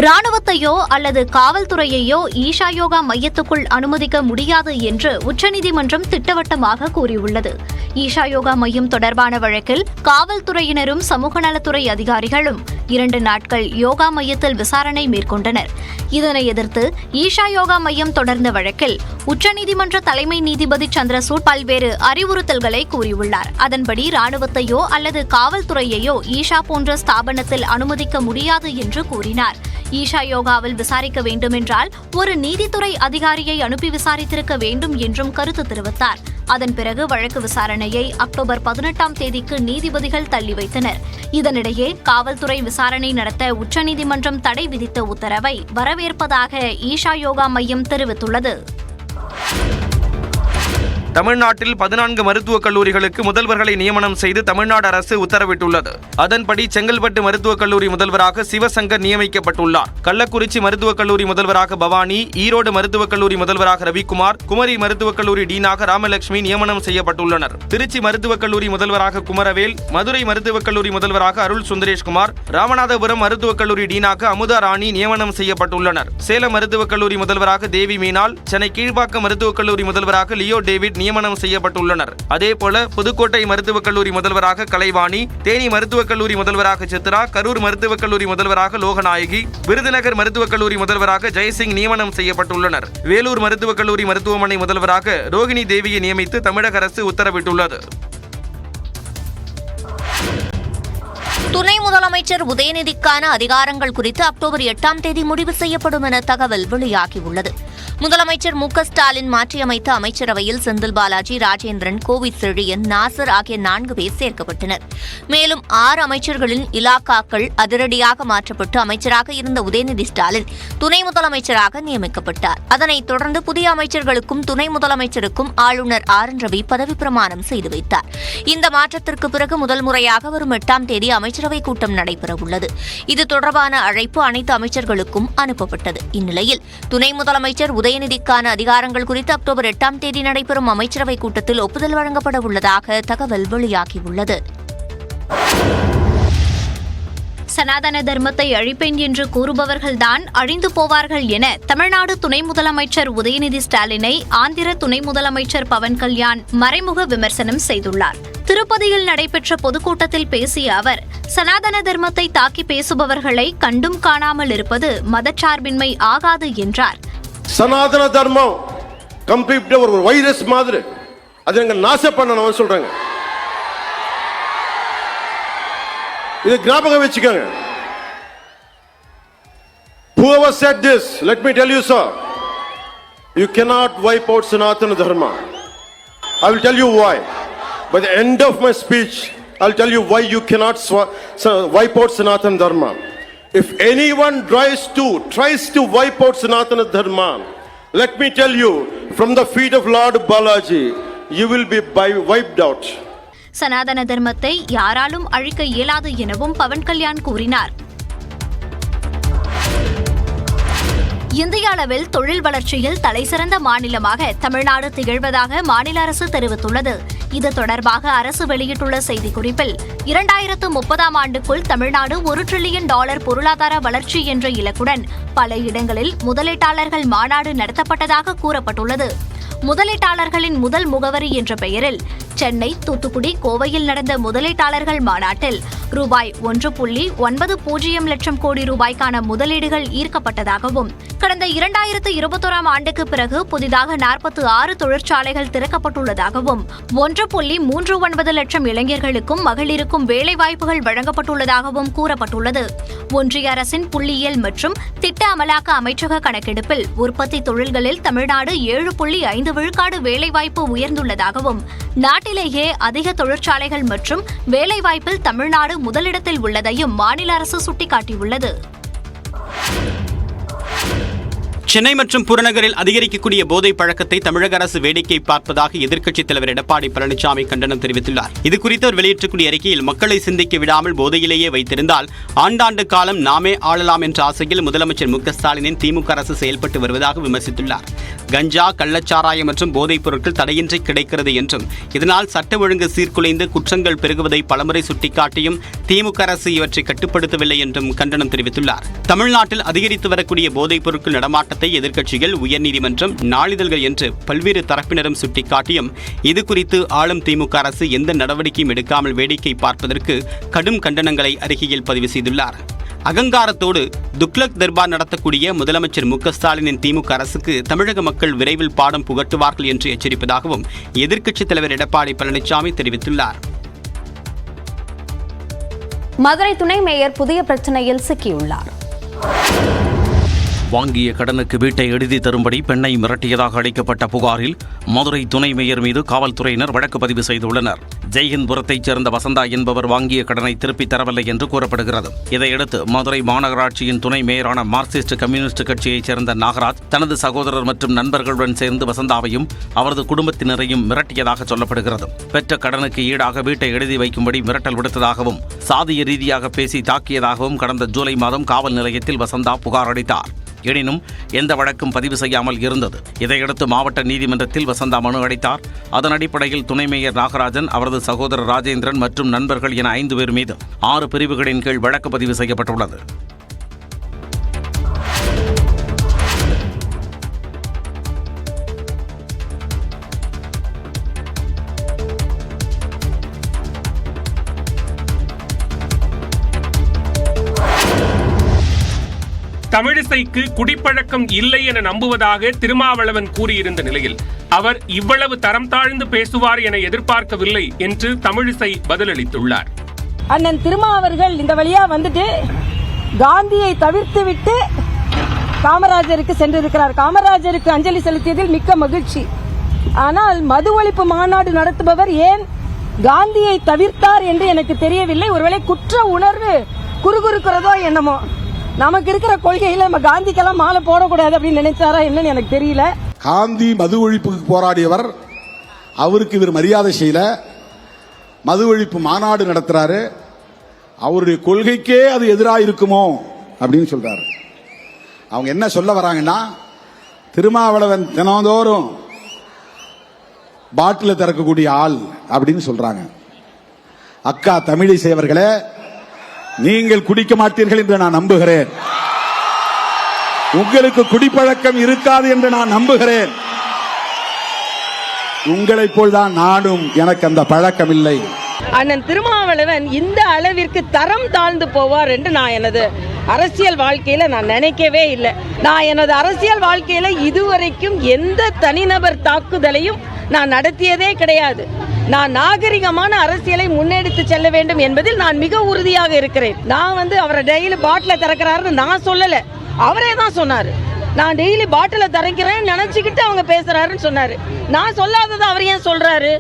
ராணுவத்தையோ அல்லது காவல்துறையையோ ஈஷா யோகா மையத்துக்குள் அனுமதிக்க முடியாது என்று உச்சநீதிமன்றம் திட்டவட்டமாக கூறியுள்ளது. ஈஷா யோகா மையம் தொடர்பான வழக்கில் காவல்துறையினரும் சமூக நலத்துறை அதிகாரிகளும் 2 நாட்கள் யோகா மையத்தில் விசாரணை மேற்கொண்டனர். இதனை எதிர்த்து ஈஷா யோகா மையம் தொடர்ந்த வழக்கில் உச்சநீதிமன்ற தலைமை நீதிபதி சந்திரசூட் பல்வேறு அறிவுறுத்தல்களை கூறியுள்ளார். அதன்படி ராணுவத்தையோ அல்லது காவல்துறையையோ ஈஷா போன்ற ஸ்தாபனத்தில் அனுமதிக்க முடியாது என்று கூறினார். ஈஷா யோகாவில் விசாரிக்க வேண்டுமென்றால் ஒரு நீதித்துறை அதிகாரியை அனுப்பி விசாரித்திருக்க வேண்டும் என்றும் கருத்து தெரிவித்தார். அதன் பிறகு வழக்கு விசாரணையை அக்டோபர் 18ஆம் தேதிக்கு நீதிபதிகள் தள்ளி வைத்தனர். இதனிடையே காவல்துறை விசாரணை நடத்த உச்சநீதிமன்றம் தடை விதித்த உத்தரவை வரவேற்பதாக ஈஷா யோகா மையம் தெரிவித்துள்ளது. தமிழ்நாட்டில் 14 மருத்துவக் கல்லூரிகளுக்கு முதல்வர்களை நியமனம் செய்து தமிழ்நாடு அரசு உத்தரவிட்டுள்ளது. அதன்படி செங்கல்பட்டு மருத்துவக் கல்லூரி முதல்வராக சிவசங்கர் நியமிக்கப்பட்டுள்ளார். கள்ளக்குறிச்சி மருத்துவக் கல்லூரி முதல்வராக பவானி, ஈரோடு மருத்துவக் கல்லூரி முதல்வராக ரவிக்குமார், குமரி மருத்துவக் கல்லூரி டீனாக ராமலட்சுமி நியமனம் செய்யப்பட்டுள்ளனர். திருச்சி மருத்துவக் கல்லூரி முதல்வராக குமரவேல், மதுரை மருத்துவக் கல்லூரி முதல்வராக அருள் சுந்தரேஷ்குமார், ராமநாதபுரம் மருத்துவக் கல்லூரி டீனாக அமுதா ராணி நியமனம் செய்யப்பட்டுள்ளனர். சேலம் மருத்துவக் கல்லூரி முதல்வராக தேவி மீனால், சென்னை கீழ்ப்பாக்கம் மருத்துவக் கல்லூரி முதல்வராக லியோ டேவிட் நியமனம் செய்யப்பட்டுள்ளனர். அதேபோல புதுக்கோட்டை மருத்துவக் கல்லூரி முதல்வராக கலைவாணி, தேனி மருத்துவக் கல்லூரி முதல்வராக சித்ரா, கரூர் மருத்துவக் கல்லூரி முதல்வராக லோகநாயகி, விருதுநகர் மருத்துவக் கல்லூரி முதல்வராக ஜெயசிங் நியமனம் செய்யப்பட்டுள்ளனர். வேலூர் மருத்துவக் கல்லூரி மருத்துவமனை முதல்வராக ரோகிணி தேவியை நியமித்து தமிழக அரசு உத்தரவிட்டுள்ளது. துணை முதலமைச்சர் உதயநிதிக்கான அதிகாரங்கள் குறித்து அக்டோபர் 8ஆம் தேதி முடிவு செய்யப்படும் என தகவல் வெளியாகியுள்ளது. முதலமைச்சர் மு.க.ஸ்டாலின் மாற்றியமைத்த அமைச்சரவையில் செந்தில் பாலாஜி, ராஜேந்திரன், கோவிட் செழியன், நாசர் ஆகிய 4 பேர் சேர்க்கப்பட்டனர். மேலும் 6 அமைச்சர்களின் இலாக்காக்கள் அதிரடியாக மாற்றப்பட்டு அமைச்சராக இருந்த உதயநிதி ஸ்டாலின் துணை முதலமைச்சராக நியமிக்கப்பட்டார். அதனைத் தொடர்ந்து புதிய அமைச்சர்களுக்கும் துணை முதலமைச்சருக்கும் ஆளுநர் ஆர்.என். ரவி பதவி பிரமாணம் செய்து வைத்தார். இந்த மாற்றத்திற்கு பிறகு முதல் முறையாக வரும் 8ஆம் தேதி அமைச்சரவை கூட்டம் நடைபெறவுள்ளது. இது தொடர்பான அழைப்பு அனைத்து அமைச்சர்களுக்கும் அனுப்பப்பட்டது. இந்நிலையில் துணை முதலமைச்சர் உதயநிதிக்கான அதிகாரங்கள் குறித்து அக்டோபர் 8ஆம் தேதி நடைபெறும் அமைச்சரவை கூட்டத்தில் ஒப்புதல் வழங்கப்பட உள்ளதாக தகவல் வெளியாகியுள்ளது. சனாதன தர்மத்தை அழிப்பேன் என்று கூறுபவர்கள்தான் அழிந்து போவார்கள் என தமிழ்நாடு துணை முதலமைச்சர் உதயநிதி ஸ்டாலினை ஆந்திர துணை முதலமைச்சர் பவன் கல்யாண் மறைமுக விமர்சனம் செய்துள்ளார். திருப்பதியில் நடைபெற்ற பொதுக்கூட்டத்தில் பேசிய அவர், சனாதன தர்மத்தை தாக்கி பேசுபவர்களை கண்டும் காணாமல் இருப்பது மதச்சார்பின்மை ஆகாது என்றார். சனாதன தர்மம் கம்ப்ளீட்டா ஒரு வைரஸ் மாதிரி, அதை நாங்க நாச பண்ணணும் சொல்றாங்க. இது ஞாபகம் வச்சுக்கோங்க. Whoever said this, let me tell you, sir, you cannot wipe out Sanatana Dharma. I will tell you why. By the end of my speech, I will tell you why you cannot wipe out Sanatana Dharma. If anyone tries to wipe out Sanatana Dharma, let me tell you, from the feet of Lord Balaji, you will be wiped out. சனாதன தர்மத்தை யாராலும் அழிக்க இயலாது எனவும் பவன் கல்யாண் கூறினார். இந்திய அளவில் தொழில் வளர்ச்சியில் தலைசிறந்த மாநிலமாக தமிழ்நாடு திகழ்வதாக மாநில அரசு தெரிவித்துள்ளது. இது தொடர்பாக அரசு வெளியிட்டுள்ள செய்திக்குறிப்பில் 2030ஆம் ஆண்டுக்குள் தமிழ்நாடு $1 டிரில்லியன் பொருளாதார வளர்ச்சி என்ற இலக்குடன் பல இடங்களில் முதலீட்டாளர்கள் மாநாடு நடத்தப்பட்டதாக கூறப்பட்டுள்ளது. முதலீட்டாளர்களின் முதல் முகவரி என்ற பெயரில் சென்னை, தூத்துக்குடி, கோவையில் நடந்த முதலீட்டாளர்கள் மாநாட்டில் ரூபாய் 1.90 லட்சம் கோடி ரூபாய்க்கான முதலீடுகள் ஈர்க்கப்பட்டதாகவும் கடந்த 2021ஆம் ஆண்டுக்கு பிறகு புதிதாக 46 தொழிற்சாலைகள் திறக்கப்பட்டுள்ளதாகவும் 1.39 லட்சம் இளைஞர்களுக்கும் மகளிருக்கும் வேலைவாய்ப்புகள் வழங்கப்பட்டுள்ளதாகவும் கூறப்பட்டுள்ளது. ஒன்றிய அரசின் புள்ளியியல் மற்றும் திட்ட அமலாக்க அமைச்சக கணக்கெடுப்பில் உற்பத்தி தொழில்களில் தமிழ்நாடு 7.5 விழுக்காடு வேலைவாய்ப்பு உயர்ந்துள்ளதாகவும் நாட்டிலேயே அதிக தொழிற்சாலைகள் மற்றும் வேலைவாய்ப்பில் தமிழ்நாடு முதலிடத்தில் உள்ளதையும் மாநில அரசு சுட்டிக்காட்டியுள்ளது. சென்னை மற்றும் புறநகரில் அதிகரிக்கக்கூடிய போதை பழக்கத்தை தமிழக அரசு வேடிக்கை பார்ப்பதாக எதிர்க்கட்சித் தலைவர் எடப்பாடி பழனிசாமி கண்டனம் தெரிவித்துள்ளார். இதுகுறித்து அவர் வெளியிட்டக்கூடிய அறிக்கையில், மக்களை சிந்திக்க விடாமல் போதையிலேயே வைத்திருந்தால் ஆண்டாண்டு காலம் நாமே ஆளலாம் என்ற ஆசையில் முதலமைச்சர் மு.க. ஸ்டாலினின் திமுக அரசு செயல்பட்டு வருவதாக விமர்சித்துள்ளார். கஞ்சா, கள்ளச்சாராயம் மற்றும் போதைப் பொருட்கள் தடையின்றி கிடைக்கிறது என்றும் இதனால் சட்ட ஒழுங்கு சீர்குலைந்து குற்றங்கள் பெருகுவதை பலமுறை சுட்டிக்காட்டியும் திமுக அரசு இவற்றை கட்டுப்படுத்தவில்லை என்றும் கண்டனம் தெரிவித்துள்ளார். தமிழ்நாட்டில் அதிகரித்து வரக்கூடிய போதைப் பொருட்கள் நடமாட்டத்தை எதிர்க்கட்சிகள், உயர்நீதிமன்றம், நாளிதழ்கள் என்று பல்வேறு தரப்பினரும் சுட்டிக்காட்டியும் இதுகுறித்து ஆளும் திமுக அரசு எந்த நடவடிக்கையும் எடுக்காமல் வேடிக்கை பார்ப்பதற்கு கடும் கண்டனங்களை அறிக்கையில் பதிவு செய்துள்ளார். அகங்காரத்தோடு துக்ளக் தர்பார் நடத்தக்கூடிய முதலமைச்சர் மு.க. ஸ்டாலினின் திமுக அரசுக்கு தமிழக மக்கள் விரைவில் பாடம் புகட்டுவார்கள் என்று எச்சரிப்பதாகவும் எதிர்க்கட்சித் தலைவர் எடப்பாடி பழனிசாமி தெரிவித்துள்ளார். மதுரை துணை மேயர் புதிய பிரச்சனையில் சிக்கியுள்ளார். வாங்கிய கடனுக்கு வீட்டை எழுதி தரும்படி பெண்ணை மிரட்டியதாக அளிக்கப்பட்ட புகாரில் மதுரை துணை மேயர் மீது காவல்துறையினர் வழக்கு பதிவு செய்துள்ளனர். ஜெய்ஹிந்த்புரத்தைச் சேர்ந்த வசந்தா என்பவர் வாங்கிய கடனை திருப்பித் தரவில்லை என்று கூறப்படுகிறது. இதையடுத்து மதுரை மாநகராட்சியின் துணை மேயரான மார்க்சிஸ்ட் கம்யூனிஸ்ட் கட்சியைச் சேர்ந்த நாகராஜ் தனது சகோதரர் மற்றும் நண்பர்களுடன் சேர்ந்து வசந்தாவையும் அவரது குடும்பத்தினரையும் மிரட்டியதாக சொல்லப்படுகிறது. பெற்ற கடனுக்கு ஈடாக வீட்டை எழுதி வைக்கும்படி மிரட்டல் விடுத்ததாகவும் சாதிய ரீதியாக பேசி தாக்கியதாகவும் கடந்த ஜூலை மாதம் காவல் நிலையத்தில் வசந்தா புகார் அளித்தார். எனினும் எந்த வழக்கும் பதிவு செய்யாமல் இருந்தது. இதையடுத்து மாவட்ட நீதிமன்றத்தில் வசந்தா மனு அளித்தார். அதன் அடிப்படையில் துணை மேயர் நாகராஜன், அவரது சகோதரர் ராஜேந்திரன் மற்றும் நண்பர்கள் என 5 பேர் மீது 6 பிரிவுகளின் கீழ் வழக்கு பதிவு செய்யப்பட்டுள்ளது. தமிழிசைக்கு குடிப்பழக்கம் இல்லை என நம்புவதாக திருமாவளவன் கூறியிருந்த நிலையில் அவர் இவ்வளவு தரம் தாழ்ந்து பேசுவார் என எதிர்பார்க்கவில்லை என்று தமிழிசை பதிலளித்துள்ளார். அண்ணன் திருமா அவர்கள் இந்த வழியா வந்துட்டு காந்தியை தவிர்த்து விட்டு காமராஜருக்கு சென்றிருக்கிறார். காமராஜருக்கு அஞ்சலி செலுத்தியதில் மிக்க மகிழ்ச்சி. ஆனால் மது ஒழிப்பு மாநாடு நடத்துபவர் ஏன் காந்தியை தவிர்த்தார் என்று எனக்கு தெரியவில்லை. ஒருவேளை குற்ற உணர்வு குறுகுறுக்கிறதோ என்னமோ. நமக்கு இருக்கிற கொள்கையில நம்ம காந்திக்கெல்லாம் மாலை போடக்கூடாது அப்படின்னு நினைச்சாரா என்னன்னு எனக்கு தெரியல. காந்தி மது ஒழிப்புக்கு போராடியவர், அவருக்கு இவர் மரியாதை செய்யல. மது ஒழிப்பு மாநாடு நடத்துறாரு, அவருடைய கொள்கைக்கே அது எதிராக இருக்குமோ அப்படின்னு சொல்றாரு. அவங்க என்ன சொல்ல வராங்கன்னா, திருமாவளவன் தினந்தோறும் பாட்டில திறக்கக்கூடிய ஆள் அப்படின்னு சொல்றாங்க. அக்கா தமிழிசை அவர்களே, நீங்கள் குடிக்க மாட்டீர்கள் என்று நான் நம்புகிறேன். உங்களுக்கு குடிப்பழக்கம் இருக்காது என்று நான் நம்புகிறேன். உங்களைப் போல்தான் நானும், எனக்கு அந்த பழக்கம் இல்லை. அண்ணன் திருமாவளவன் இந்த அளவிற்கு தரம் தாழ்ந்து போவார் என்று நான் எனது அரசியல் வாழ்க்கையில நான் நினைக்கவே இல்லை. நான் எனது அரசியல் வாழ்க்கையில இதுவரைக்கும் எந்த தனிநபர் தாக்குதலையும் நான் நடத்தியதே கிடையாது. நான் நாகரிகமான அரசியலை முன்னெடுத்து செல்ல வேண்டும் என்பதில் நான் மிக உறுதியாக இருக்கிறேன். நான் அவரை டெய்லி பாட்டில திறக்கிறாருன்னு நான் சொல்லல, அவரே தான் சொன்னாரு. நான் டெய்லி பாட்டில திறக்கிறேன்னு நினைச்சுக்கிட்டு அவங்க பேசுறாருன்னு சொன்னாரு. நான் சொல்லாததை அவர் ஏன் சொல்றாரு?